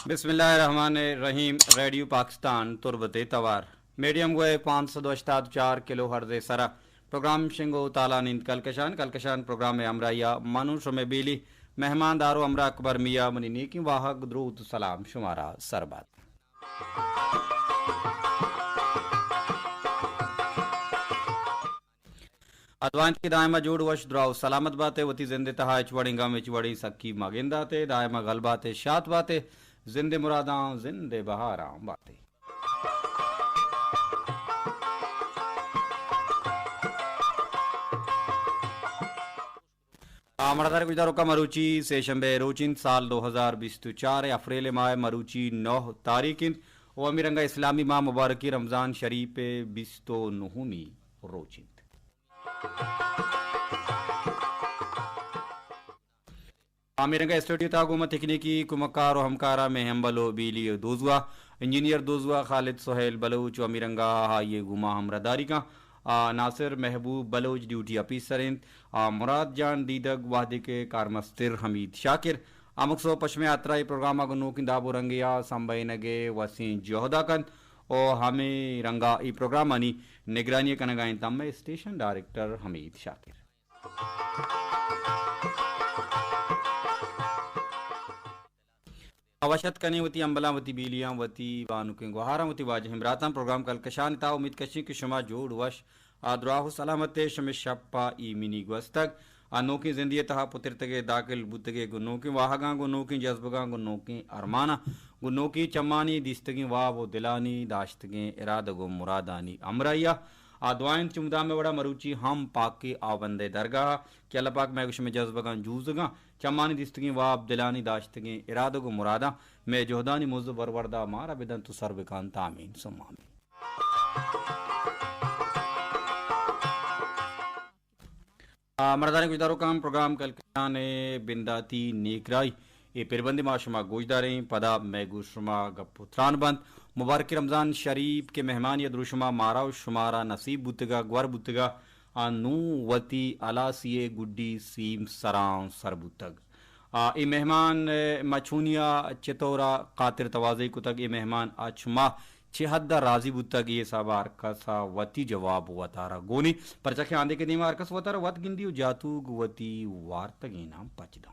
بسم اللہ الرحمن الرحیم. ریڈیو پاکستان تربت توار میڈیم گوئے 584 کلو ہرز سرا پروگرام شنگو تالا نیند کلکشان پروگرام امرائیا منوش میں بیلی مہمان دارو امرا اکبر میاں منی نیکی واہگ درود سلام شمارا سربات. ادوان کی دائمہ جوڑ وش دراؤ سلامت باتیں وتی زندے تہا چوڑی گام چوڑی سکی مگندہ تے دائمہ غلباتے شات باتیں زندے مراداں زندے بہاراں باتیں. مردار گجدارو کا مروچی سے شنبے روچین سال 2024 اپریل ماہ مروچی 9 تاریخ و امیرنگا اسلامی ماہ مبارکی رمضان شریف 29 روچین. آمیرنگا اسٹوڈیو تا گوما تکنیکی کمکار و ہمکارا میں ہمبلو بیلی دوزوا انجینئر دوزوا خالد سہیل بلوچ و امیرنگا یہ گوما ہمرداری کا ناصر محبوب بلوچ ڈیوٹی آفیسر مراد جان دیدگ وحدے کے کارمستر حمید شاکر امکسو پشم اترائی پروگرام گنو کی دابو رنگیا سمبئی نگے وسین جوہدا کن او ہمیں رنگا ای پروگرام انی نگرانی کنگائیں تم اسٹیشن ڈائریکٹر حمید شاکر. اوشت کنی وتی امبلا وتی بیلیاں وتی بانو کے گوہارا وتی واجہ ہمراتاں پروگرام کلکشان تا امید کشی کہ شما جوڑ وش آدراہ سلامت شم شپا ای منی گوستگ انو کی زندگی تہا پترتگے داخل بوتگے گنو کی واہگاں گنو کی جذبگاں گنو کی ارمانا گنو کی چمانی دیستگی واہ و دلانی داشتگیں ارادگو مرادانی امرائیا آدوائن چمدا میں بڑا مروچی ہم پاک کی آوندے درگاہ کہ اللہ پاک میں گوش میں جذبگاں جوزگاں چمانی دیستگی واب دلانی داشتگیں ارادگو مرادا میں جہدانی موضوع بروردہ مارا بدن تو سر بکان تامین ثم آمین. مردانی گجدارو کام پروگرام کلکشان بنداتی نیکرائی یہ پیربندی ما شما گوجداریں پدا میں گو شما گپتران بند مبارک رمضان شریف کے مہمان یا درو شما مارا و شمارا نصیب بوتگا گور بوتگا نو وتی علاسیے گڈی سیم سران سر بوتگ. ای مہمان مچھونیا چتورا قاطر توازی کتگ ای مہمان اچما چھہدہ راضی بوتگ یہ سب ارکسا وتی جواب وطارا گونی پرچکے آندے کے دیما ارکس وطارا وط گندی و جاتو گوتی وارتگی نام پچدا.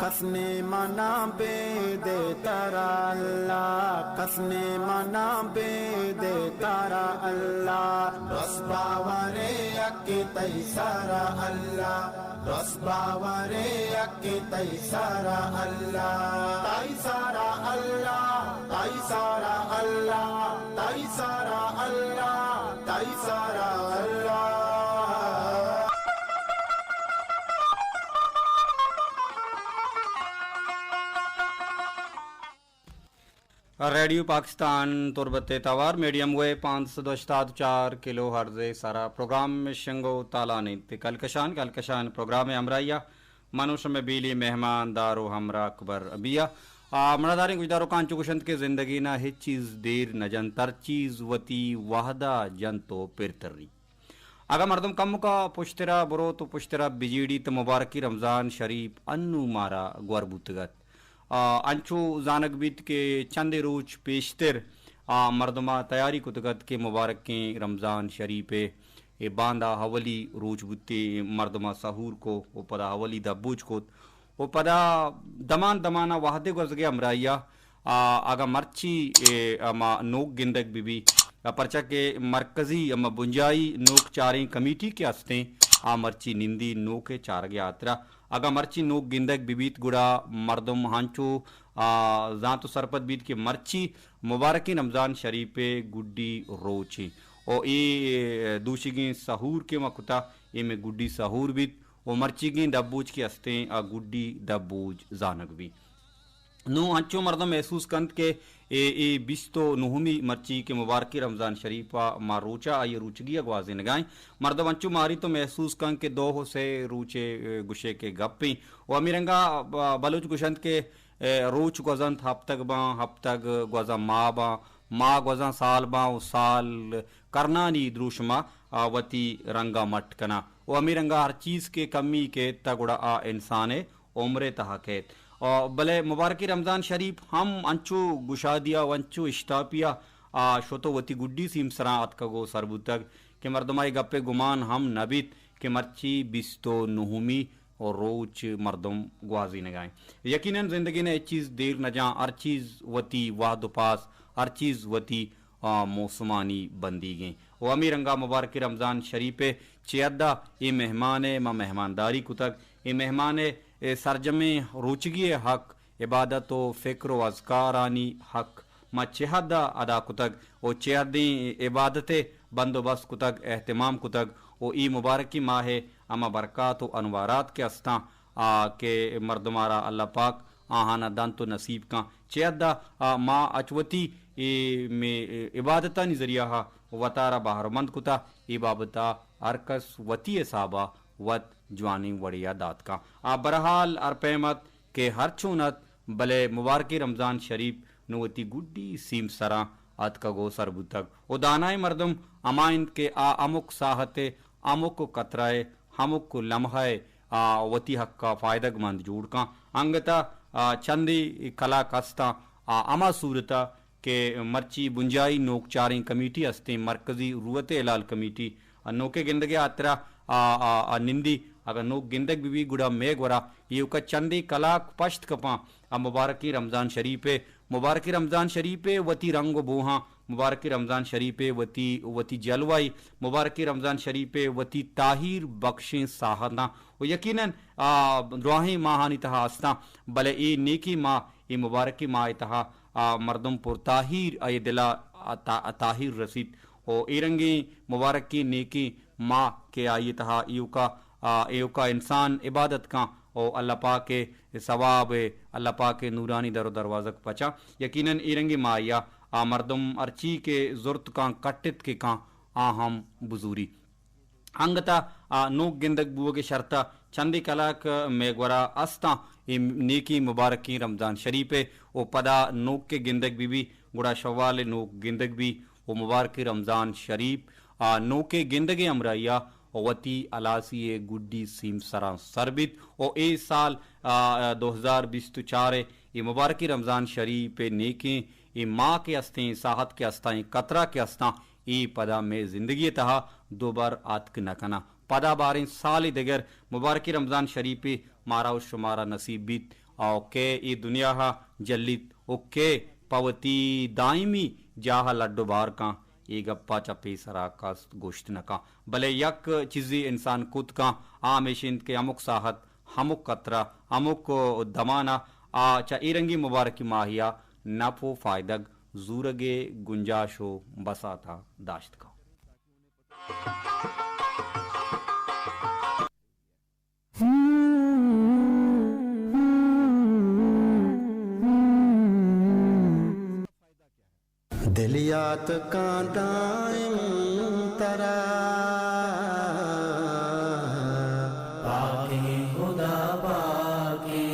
کسنے منا بے دے تارا اللہ کسنے منا بے دے تارا اللہ بس باورے اکی تی سارا اللہ بس باورے اکی تی سارا اللہ تائی سارا اللہ تائی سارا اللہ تائی سارا اللہ تائی سارا اللہ. ریڈیو پاکستان تربت توار میڈیم وے 584 کلو ہرز سارا پروگرام شنگو تالانی کلکشان پروگرام امرائیا منوش میں بیلی مہمان دارو ہمرا اکبر ابیا مرداری گجدارو کان چکشند کے زندگی نہ ہچ چیز دیر نہ جن تر چیز وتی وحدہ جن تو پرتری اگر مردم کم کا پشترا برو تو پشترا بجیڑی تو مبارکی رمضان شریف انو مارا گور بوتگت انچو زانک بیت کے چند روچ پیشتر مردمہ تیاری کتگت کے مبارک کے رمضان شریف باندھا حولی روچ بوتے مردمہ سحور کو او پدا حولی دا بوچ کو او پدا دمان دمانا وحدے گزگے امرائیا آگا مرچی اما نوک گندگ بی پرچہ کے مرکزی اما بنجائی نوک چاریں کمیٹی کے ہستیں آ مرچی نندی نوکے چار گیا آترا اگا مرچی نوک گندک بیبیت گڑا مردم ہانچو زانتو سرپت بیت کے مرچی مبارکی رمضان شریف گڈی روچی او ای دوشگیں سہور کے مکتا اے میں گڈی سہور بیت او مرچیگیں ڈبوج کے ہستیں گڈی ڈبوج زانک بھی نو ہنچو مردم محسوس کند کے اے بیستو نہمی مرچی کے مبارکی رمضان شریفہ ما روچا آئی روچگی اگوازی نگائیں مردم ہنچو ماری تو محسوس کند کے دو ہو سے روچے گشے کے گپیں و امیرنگا بلوچ گشند کے روچ گوزند ہفتگ گوزا ماں گوزاں سال باں سال کرنانی دروشما وتی رنگا مٹ کنا و امیرنگا ہر چیز کے کمی کے تگڑا انسان عمر تحقیت بلے مبارکی رمضان شریف ہم انچو گشادیا ونچو اشتاپیا شوتو وتی گڈی سیم سرا اتکگو سربوتگ کہ مردمائی گپے گمان ہم نبیت کہ مرچی بیستو نہمی اور روچ مردم گوازی نگائیں یقیناً زندگی نے ایک چیز دیر نہ جاں ہر چیز وتی واحد و پاس ہر چیز وتی موسمانی بندی گئیں و امیرنگا مبارکی رمضان شریف چیدہ اے مہمان ما مہمانداری کتگ اے مہمان سرجمے روچگی حق عبادت و فکر و اذکارانی حق ما چہدہ ادا کتگ او چہدیں عبادت بندوبست کتگ اہتمام کتگ او ای مبارکی ماہ اما برکات و انوارات کے استاں کہ مردمارا اللہ پاک آہانا دانت و نصیب کا چہدہ ما اچوتی میں عبادتانی ذریعہ وطارا باہرمند کتا ای بابتا ارکس وتی صحابہ وط جوانی وڑیا دات کا برحال ارپیمت کہ ہر چونت بلے مبارکی رمضان شریف نوتی گڈی سیم سرا ات کا گو سربوتک او دانائے مردم امائند کے امک ساحت امک قطرائے ہمک لمحہ وتی حق کا فائدہ مند جوڑ کا انگتا چندی کلا کستا اما صورتا کہ مرچی بنجائی نوک چاریں کمیٹی ہستے مرکزی روت علال کمیٹی نوکے گندگی آترا نندی اگر نوک گندگ بھی گڑا میگ ورا یہ کا چندی کلاک پشت کپاں مبارکی رمضان شریف وتی رنگ و بوہاں مبارکی رمضان شریف وتی جلوائی مبارکی رمضان شریف وتی طاہر بخشیں ساہنا و یقیناً دعائیں ماہانی تہا ہستا بلے ای نیکی ماہ ای مبارکی ماہ تہا مردم پر طاہر ای دلا طاہر رسید او ایرنگی مبارکی نیکی ماں کے آئی تہا ایو کا انسان عبادت کا او اللہ پاک کے ثواب اللہ پاک کے نورانی در و دروازک پچا یقیناً ایرنگی مایا مردم ارچی کے زرت کا کٹت کے کا ہم بزوری انگتا نوک گندگ بو کے شرطہ چندی کلاک میگورا استا نیکی مبارکی رمضان شریف او پدا نوک کے گندگ بھی گڑا شوال نوک گندگ بھی او مبارکی رمضان شریف نوکے گندگے امرائیہ وتی الاسی گڈی سیم سرا سربت او اے سال 2024 یہ مبارکی رمضان شریف نیکیں یہ ماں کے استیں ساحت کے استائیں قطرہ کے استاں ای پدا میں زندگی تہا دوبار آتک نکنا پدا باریں سال دگر مبارکی رمضان شریف مارا و شمارا نصیب بیت او کے ای دنیا جلیت او کے پوتی دائمی جاہا لڈو بار کا ای گپا چپی سرا کاست گوشت نکا بلے یک چیزی انسان کت کا آمیشند کے امک ساحت ہمک قطرہ امک دمانا چا ایرنگی مبارکی ماہیا نفو فائدگ زورگے گنجاشو بساتا داشت کا دلیات کا دائم ترا پاکے خدا پاکے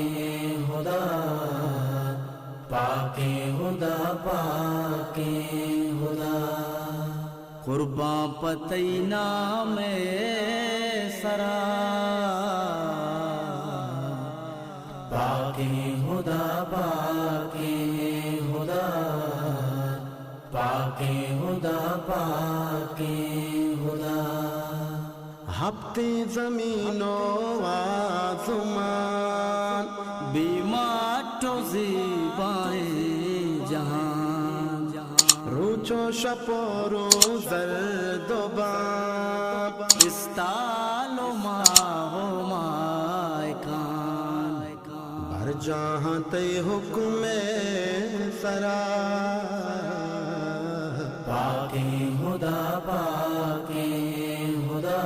خدا پاکے خدا پاکے خدا قرباں پتینا میں سرا پاکے خدا پاکے خدا پاکے خدا پاکے خدا ہفتے زمین و آسمان بیمار تو زیبائیں جہاں روچ چو شب و روز زرد و باب استال و ماہ و مائکان بر جہاں تے حکم سرا پاک خدا پاک خدا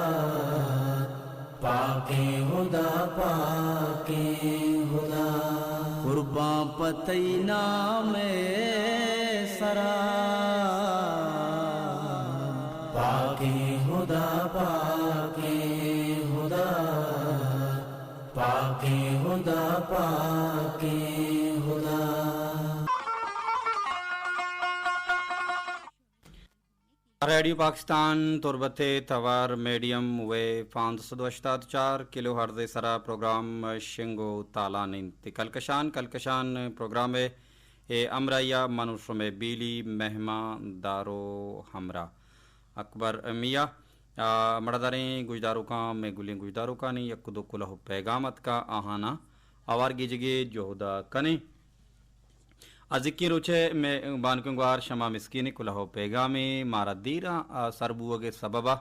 پاک خدا پاک خدا قرباں پتئی نام سرا پاک خدا پاک خدا پاک خدا پاک خدا ریڈیو پاکستان تربت توار میڈیم وے 584 کلو ہرز سرا پروگرام شنگو تالان کلکشان پروگرام امریا منوش میں بیلی مہمان دارو ہمرا اکبر میاں مرداریں گجداروں کا میں گلیں گجداروں کا نہیں یک دو کلہ پیغامت کا آہانا آوارگی جگہ جوہدا کنے ازکی روچے میں بانکنگوار شما مسکین کلہو پیغامی مارا دیرا سربوگے سببا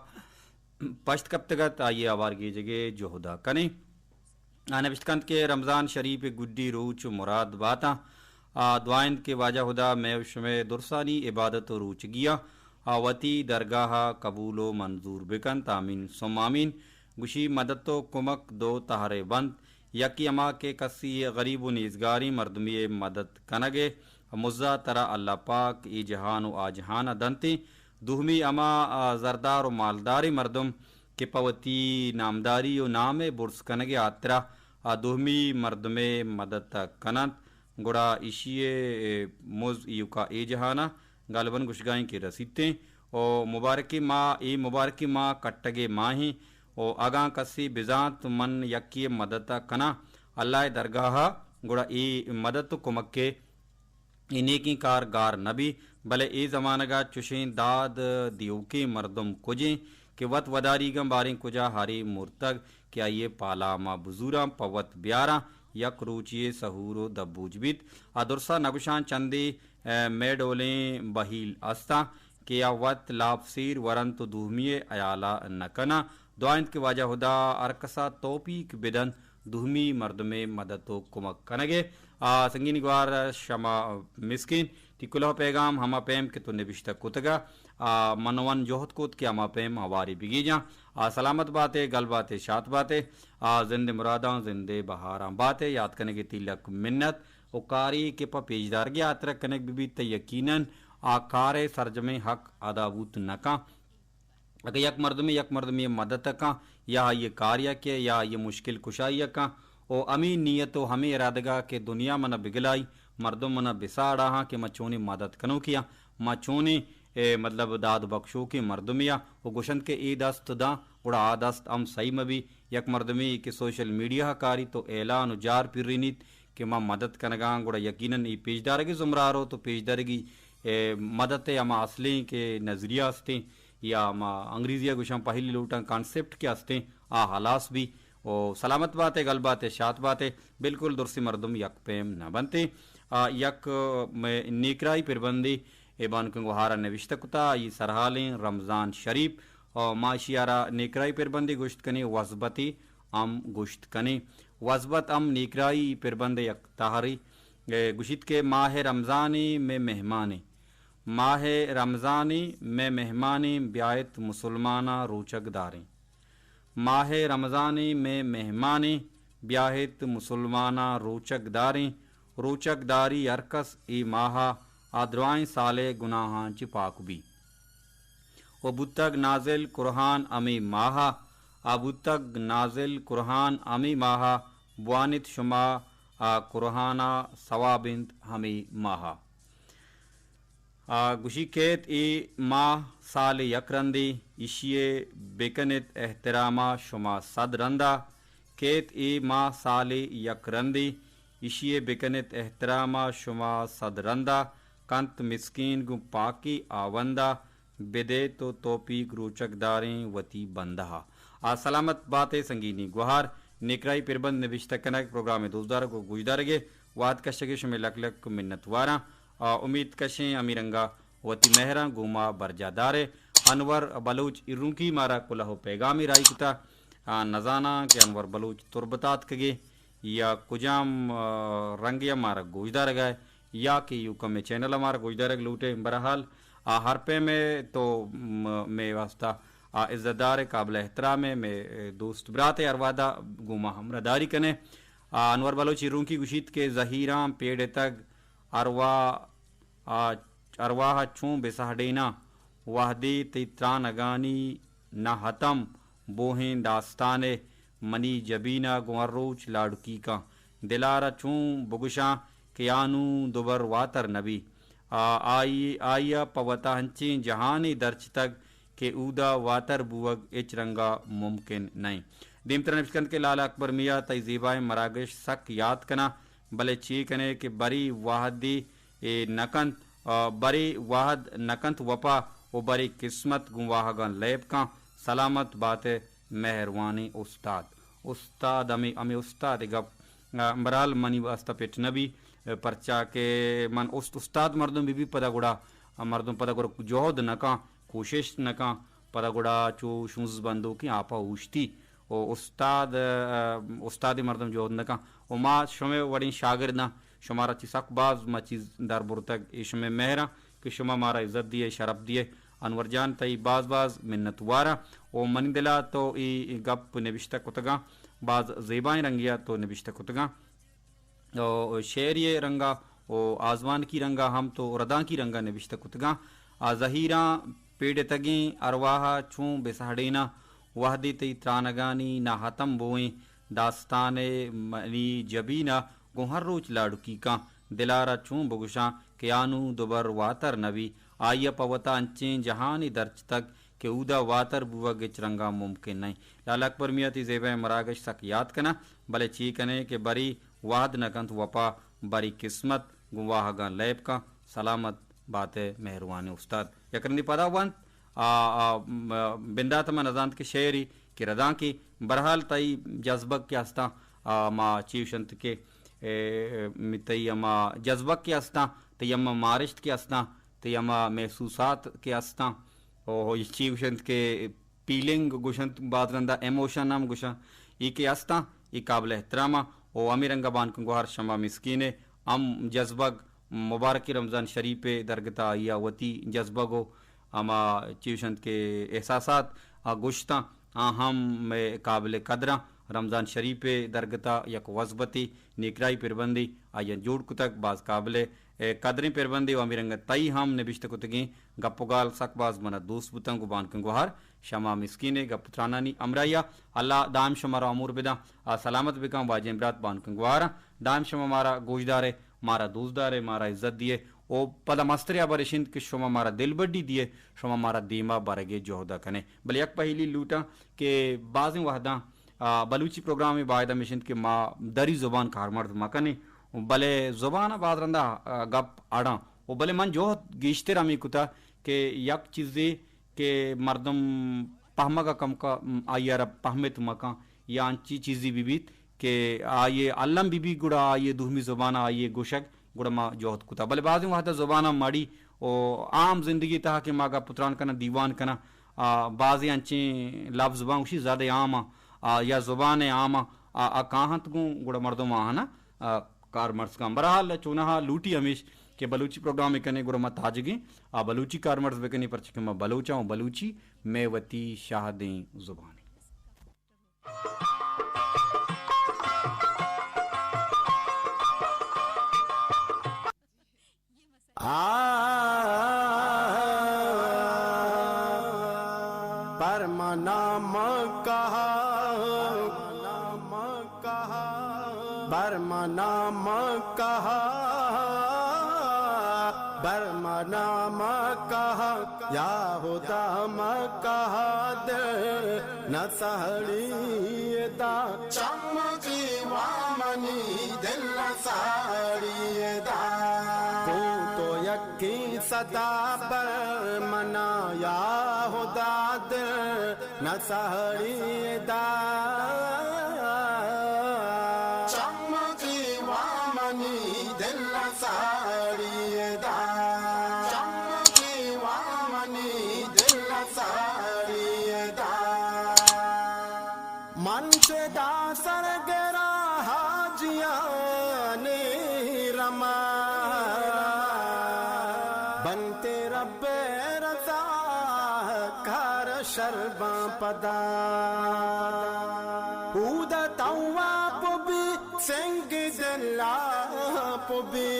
پشت کبتگت آئیے آوارگی جگہ جوہدا کنے نوشتکند کے رمضان شریف گڈی روچ مراد باتا دعائند کے واجہ خدا میوش میں درسانی عبادت روچ گیا وتی درگاہ قبول و منظور بکن آمین ثم آمین گشی مدد و کمک دو تہارے بند یکی اما کے کسی غریب و نیزگاری مردمی مدد کنگے مزہ ترا اللہ پاک ای جہان و آجہان دنتی دوہمی اما زردار و مالداری مردم کے پوتی نامداری و نام برس کنگے آترا دوہمی مردم مدد کنند گڑا ایشی مز ایوکا ای جہانا غالباً گشگائیں کی رسیدیں او مبارکی ماں کٹگے ماہی او اگاں کسی بزانت من یکی مدد کنا اللہ درگاہ گڑا ای مدد کمک کے ای نیکی کارگار نبی بلے ای زمانہ گا چشین داد دیوکی مردم کجیں کہ وط وداری گم باریں کجا ہاری مرتگ کیا یہ پالا ما بزوراں پوت بیاراں یک روچیے سہورو دبوج بیت ادرسا نگشان چندی میڈولیں بہیل استا کیا وط لابسیر ورنت دوہمیے ایالا نکنا دعائند کے واجہ خدا ارکسا توپیک بدن دوہمی مردم مدد و کمک کنگے سنگین گوار شما مسکین تی کلہ پیغام ہما پیم کے تو نبشتہ کتگا منون جوہد کت کے ہما پیم ہواری بگی جاں سلامت باتیں گل باتیں شات باتیں زند مراداں زند بہاراں باتیں یاد کرنے کی تلک منت او کاری کے پا پیجدار گیا اترک کنک بھی تے یقیناً کار سرجم حق ادابوت نکا اگر یک مردمی مدد کا یا یہ کاریہ کے یا یہ مشکل کشائیہ کا او امی نیت و ہمیں ارادگاہ کے دنیا منا بگلائی مردم منا بساڑا ہاں کہ مچونی مدد کنو کیا مچونی مطلب داد بخشو کی مردمیا او گشند کے ای دست دا اڑا آدست ام صحیح مبی یک مردمی کے سوشل میڈیا کاری تو اعلان و جار پیرینیت کہ ما مدد کنگاں گوڑا یقیناً ای پیجدارگی زمرارو تو پیجدارگی مدد اما اصلی کے نظریہ ہستے یا ما انگریزیہ گوشاں پہلی لوٹاں کانسیپٹ کے ہستے حالاس بھی او سلامت باتیں گل باتیں شات باتیں بالکل درسی مردم یک پیم نہ بنتے یک نیکرائی پربندی ایبان کنگوہارا نوشتہ کتا یہ سرحالیں رمضان شریف اور معاشیارا نیکرائی پربندی گشت کنی وزبتی ام گشت کنی وزبت ام نیکرائی پربند یک تہاری گشت کے ماہ رمضانی میں مہمانی بیایت مسلمانہ روچک داریں ماہ رمضانی میں مہمانی بیاہت مسلمانہ روچک داری ارکس ای ماہا آدروائیں سالے گناہاں چی پاک بھی و بتگ نازل قرآن امی ماہا بوانت شما قرآنہ ثوابند ہمی ماہا گوشی کیت ای ماہ سال یک رندی اشیے بکنت احترامہ شما صد رندہ کیت ای ماہ سال یک رندی اشیے بکنت احترامہ شما صد رندہ کنت مسکین گو پاکی آوندہ بدے تو توپیک روچک داریں وتی بندہ سلامت باتیں سنگینی گوہار نکرائی پربند نوشتہ کنک پروگرام دوزدار کو گوجدارگے واد کشگش میں لک لک منت وارا امید کشیں امیرنگا وتی مہرا گوما برجادارے انور بلوچ ارونکی مارا کلہ پیغامی رائی کتا نزانا کہ انور بلوچ تربتات کگے یا کجام رنگیا مارا گوجدہ رگائے یا کہ یو کم چینل ہمارا گوجدہ رگ لوٹے. بہرحال ہر پہ میں تو میں واسطہ عزت دار قابل احترام ہے میں دوست برات اروادا گوما ہمرا داری کنے انور بلوچ ارونکی گشید کے ظہیراں پیڑ تگ ارواح چون بسہڈینا وحدی تیتران اگانی نہ حتم بوہیں داستانے منی جبینہ گوروچ لاڑکی کا دلارا چون بگشاں کیانو دوبر واتر نبی آئیا پوتا ہنچیں جہانی درچ تک کہ اودا واتر بوگ اچ رنگا ممکن نہیں. دیم ترنفکند کے لالا اکبر میاں تی زیبائیں مراگش سک یاد کنا بلے چی کنے کہ بری واحدی نکنت بری واحد نکنت وپا و بری قسمت گنواہگان لیب کا سلامت بات مہروانی استاد امی استاد گپ برال منی واسطہ پیٹ نبی پرچا کے من استاد مردم بھی پدا گڑا مردم پدا گڑا جوہد نکاں کوشش نکاں پدا گڑا چو شونز بندو کی آپا اوشتی او استاد مردم جوہد نکاں او ما شمع وڑی شاگردنا شمارا چی سک باز ما چیز در برتگ شمع مہرا کہ شما مارا عزت دیے شرف دیے انور جان تئی باز منت وارا او من دلا تو ای گپ نوشتہ کتگا باز زیبائیں رنگیا تو نوشتہ کتگا او شعری رنگا او آزمان کی رنگا ہم تو رداں کی رنگا نوشتہ کتگا ظہیراں پیڑ تگیں ارواحا چون بسہڈینا وحدی تی ترانگانی نہ حتم بوئیں داستان منی جبینہ گوہر روچ لاڑکی کا دلارا چون بگشاں کیانو دوبر واتر نبی آئیا پوتا انچیں جہانی درچ تک کہ اودا واتر بوا گچ رنگا ممکن نہیں. لالا اکبر میاں تی زیبہ مراگش سک یاد کنا بلے چی کنے کہ بری واد نکنت وپا بری قسمت گواہگان لیب کا سلامت بات مہروانی استاد یکرندی پدا وانت بندات میں نزانت کے شعری کہ رداں کی برحال تئی جذبک کے ہستا ما چیوشنت کے تی اما جذبک کے ہستا تی اما مارشت کے ہستا تی اما محسوسات کے ہستا او چیوشنت کے پیلنگ گوشنت بات رندہ ایموشن نام گوشن ای کے ہستا ای قابل احترامہ او امی رنگا بان کنگوہر شما مسکینے ام جذبک مبارکی رمضان شریف درگتا یا وتی جذبہ گو اما چیوشنت کے احساسات گوشتاں ہم میں قابل قدرہ رمضان شریف درگتا یک وزبتی نیکرائی پربندی آیا جوڑ کتک باز قابل قدریں پربندی و امی رنگ تئی ہم نبشت کتگیں گپگال سک باز منا دوست بتن کو بان کنگوہر شما مسکینے گپ ترانانی امرائیا اللہ دائم شمارا امور بدا سلامت بکم واجہ امرات بان کنگوہر دائم شما مارا گوشدارے مارا دوستدارے مارا عزت دیے او پدا مستریا برشند کہ شما مارا دل بڑی دیے شما مارا دیما بارگے جوہدہ کنے بل یک پہلی لوٹا کہ بعضیں وحداں بلوچی پروگرام میں باعدہ مشند کہ ما دری زبان کار مرد مکنے بلے زبان بعد رندہ گپ آڑاں او بلے من جوہد گیشتے رامی کتا کہ یک چیزی کہ مردم پہمہ کا کم کا آئیے رب پہمت مکان یا انچی چیزی بھی بیت کہ آئیے علم بھی گڑا آئیے دوہمی زبانہ آئیے گوشک گڑا ما جوہد کتا بلے بعضی وحدہ زبانہ ماڑی او عام زندگی تہا کہ ما کا پتران کنا دیوان کنا بعضی انچیں لفظ بان اسی زیادہ عام یا زبان عام کاہت گوں گڑا مردم آہنا کار مرز کا برحال چونہا لوٹی ہمیش کہ بلوچی پروگرام کنے گڑا ما تاجگیں بلوچی کار مرز بکنی پر چکے ما بلوچا ہوں بلوچی میں وتی شاہدیں زبانی برمنام کہا برمنام کہا برمنام کہا یا خدا کہا دے نہ سہڑی دا چمکی وامنی دل نہ سہڑی دا کی صدا برمنا یا خدا دے نہ سہڑی دا چمکی وامنی دل نہ سہڑی دا چمکی چدا سرگرا حاجیان رما بنتے رب رضا کار شرباں پدا اود توا پبی سنگ دلا پبی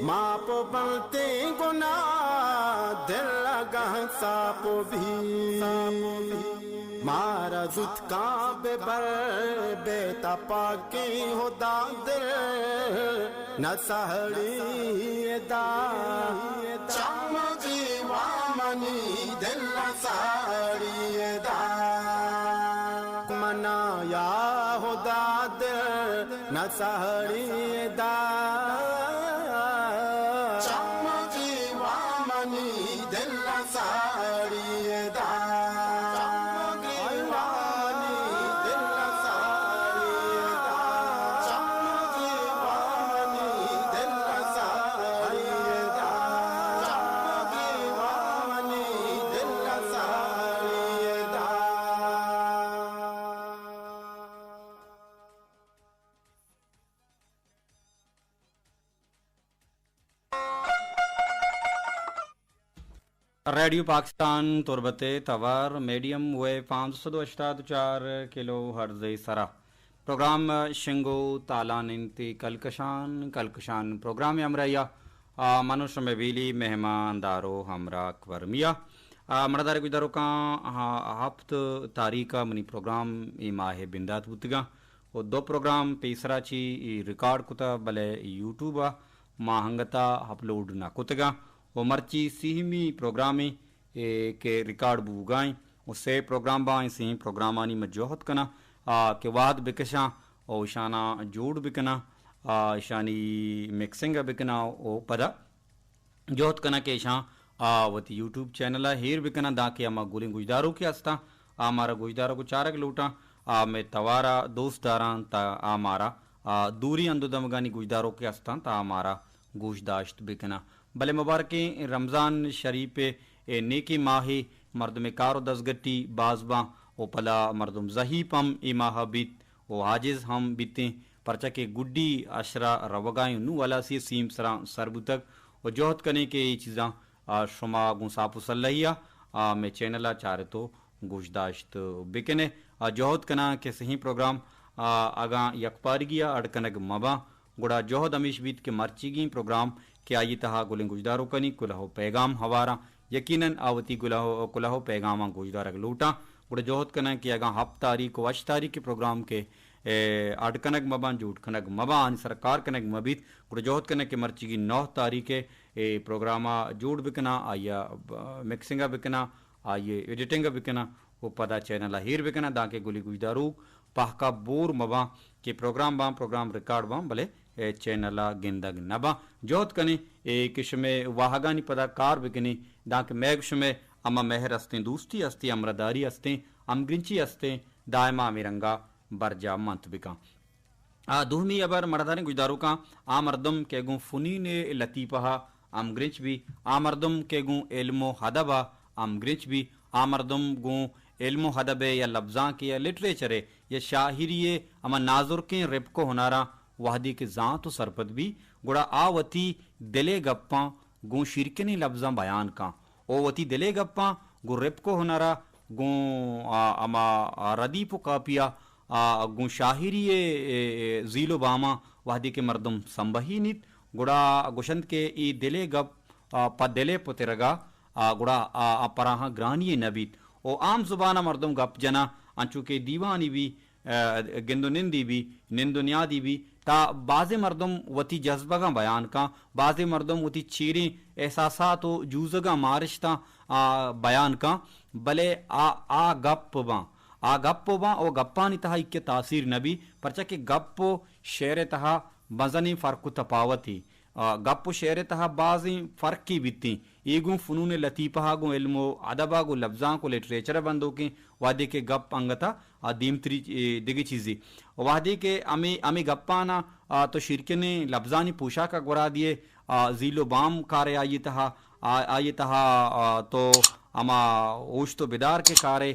ماں پو بنتے گناہ دل لگا ساپ بھی مارا زد کام بے بر بیتا پاکی خدا دل نہ سہڑی دا چم جیوامنی دل نہ سہڑی دا منا یا خدا دل نہ سہڑی دا چم جیوامنی دل نہ سہڑی the radio Pakistan Turbat توار medium way 584 kilo hers سرا پروگرام شنگو تالان انتی کلکشان پروگرام امریا منوش میں بیلی مہمان دارو ہمرا اکبر مردار گزارو کا ہفت تاریخ منی پروگرام ای ماہ بندات بتگا وہ دو پروگرام تیسرا چی ریکارڈ کتا بلے یوٹیوب ماں ہنگتا اپلوڈ نہ کتگا وہ مرچی سیہمی پروگرامی کے ریکارڈ بوگائیں اس سے پروگرام بائیں سی پروگرامانی مجوہت کنا کہ واد بکشاں او شانہ جوڑ بکنا شانی مکسنگ بکنا او پدا جوہت کنا کہ شاں وتی یوٹیوب چینل ہیر بکنا دا کہ اما گولیں گوجداروں کے ہستا آمارا گوجداروں کو چارک لوٹا میں توارا دوست داران تا آمارا دوری اندو دمگانی گوجداروں کے ہستا تا آمارا گوش داشت بکنا بلے مبارکیں رمضان شریف نیکی ماہی مردم کارو دزگٹی بازباں او پلا مردم زہیپ ہم ای ماہ بیت او حاجز ہم بیتیں پرچہ کے گڈی اشرا روگائیں نو والا سی سیم سرا سربتک او جوہت کنے کے یہ چیزاں شما گوں ساپو صلیحہ میں چینلہ چارے تو گوش داشت بکنے جوہت کنا کہ صحیح پروگرام آگاں یکپارگیا اڑکنگ مباں گڑا جوہد امیش بیت کے مرچیگیں پروگرام کہ آئی تہا گلیں گوجدارو کنی کلہو پیغام ہوارا یقیناً آوتی کلہو پیغام گوجدارک لوٹا گڑا جوہد کنا کہ اگاں ہفت تاریخ و 8 تاریخ کے پروگرام کے اڑ کنگ مبان جوٹ کنگ مبان سرکار کنگ مبیت گڑا جوہد کنا کہ مرچیگی 9 تاریخ پروگرامہ جوڑ بکنا آیا مکسنگا بکنا آئیے ایڈیٹنگا بکنا وہ پدا چینل ہیر بکنا دا کہ گلی گوجدارو پاہکا بور مباں کہ پروگرام ریکارڈ باں بلے چینلا گندگ نبا جوت کنی کشمے واہگانی پدا کار بکنی داک میگشمے اما مہر استیں دوستی استے امرداری استیں ام گرنچی استیں دائما میرنگا برجا منت بکا دوہمی ابر مردانی گجدارو کا مردم کے گوں فنین لطیفہ ام گرنچ بھی مردم کے گوں علم و حدبہ ام گرنچ بھی مردم گوں علم و حدب یا لفظاں کے یا لٹریچرے یا شاہری اما ناظر کے رب کو ہنارا وحدی کے ذات و سرپد بھی گڑا آوتی دلے گپاں گوں شرکنے لفظاں بیان کا او وتی دلے گپاں گو رب کو ہنارا گوں اما ردیپ و کاپیا گوں شاہری زیل و باما وحدی کے مردم سمبہی نیت گڑا گوشند کے ای دلے گپ پا دلے پترگا گڑا پراہاں گرانی نبیت او عام زبانہ مردم گپ جنا انچو کے دیوانی بھی گندو نندی بھی نندو نیادی بھی تا بعض مردم وتی جذبہ بیان کا بعض مردم وتی چیریں احساسات و جوزگا مارشتا بیان کا بلے گپ باں او گپانی تہا ایک تاثیر نبی پرچہ کہ گپ شعر تہا مزنی فرق و تپاوتی گپ شعر تہا بعضی فرق کی بیتی ایگوں فنون لطیفہ گو علم و ادبہ گو لفظاں کو لٹریچر بندوں کے وعدے کے گپ انگتا دیمتری دیگی چیزی وعدے کے امی گپانا تو شرکنے لفظانی پوشا کا گورا دیے زیل و بام کارے آئی تہا تو اما اوشت و بیدار کے کارے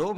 2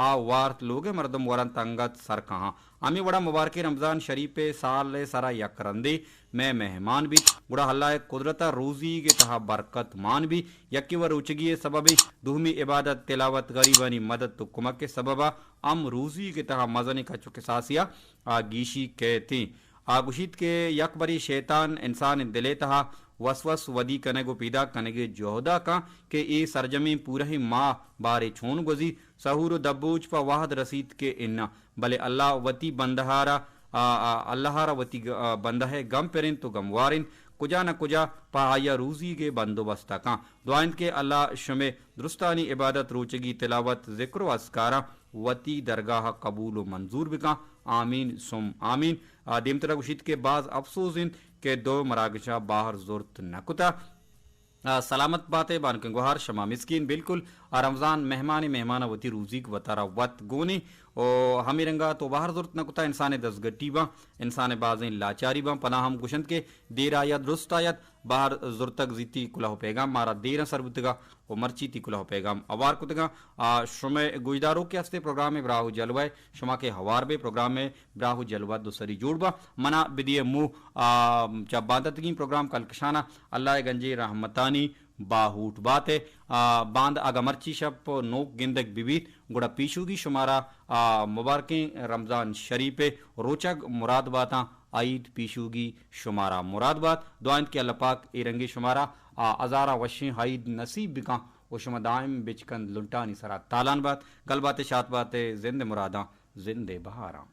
وارت لوگ مردم ورن تنگت سر کہاں امی وڑا مبارک رمضان شریف سال سرا یک رندے میں مہمان بھی گڑا اللہ قدرت روزی کے تہا برکت مان بھی یکی و روچگی سبب دومی عبادت تلاوت غریبانی مدد تو کمک کے سببا ام روزی کے تہا مزنی کا چکے ساسیا گیشی کہتے گشید کے یک بری شیطان انسان دلے تہا وسوس ودی کنگو پیدا کنگے جوہدا کا کہ ای سرجمی پورا ہی ماہ بارے چھون گزی سہور دبوچ پا واحد رسید کے انا بلے اللہ وتی بندہارا اللہ را وتی بندہ گم پرین تو گم وارن کجا نہ کجا پایا روزی کے بندوبستہ کا دعائند کے اللہ شمع درستانی عبادت روچگی تلاوت ذکر و اذکارا وتی درگاہ قبول و منظور بکا آمین سم آمین دیم طرح گشید کے بعض افسوس ان کہ دو مراگشہ باہر زورت نکتا سلامت باتیں بانکن گوہار شما مسکین بالکل رمضان مہمان وتی روزی کو وطارا وط گونی او ہمیں رنگا تو باہر ضرورت نہ کتا انسان دستگٹی با انسان بازیں لاچاری با پناہ ہم گشند کے دیر آیت درست آیت باہر ضرورتک زیتی کلہ پیغام مارا دیر سر بتگا و مرچی تی کلہ پیغام اوار کتگا شما گوجداروں کے ہستے پروگرام میں براہو جلوہ شما کے ہوار بے پروگرام میں براہو جلوہ دو سری جوڑ با منا بدی مو چا باندتگین پروگرام کلکشانہ اللہ گنجی رحمتانی باہوٹ بات ہے باند آگا مرچی شپ نوک گندک بیبیت گڑا پیشوگی شمارا مبارکیں رمضان شریف روچک مراد باتاں عید پیشوگی شمارا مراد بات دعائند کے اللہ پاک ایرنگی شمارا ازارا وشیں عید نصیب بکاں و شما دائم بچکن لنٹانی سرا تالان بات گل باتیں شات باتیں زند مراداں زند بہاراں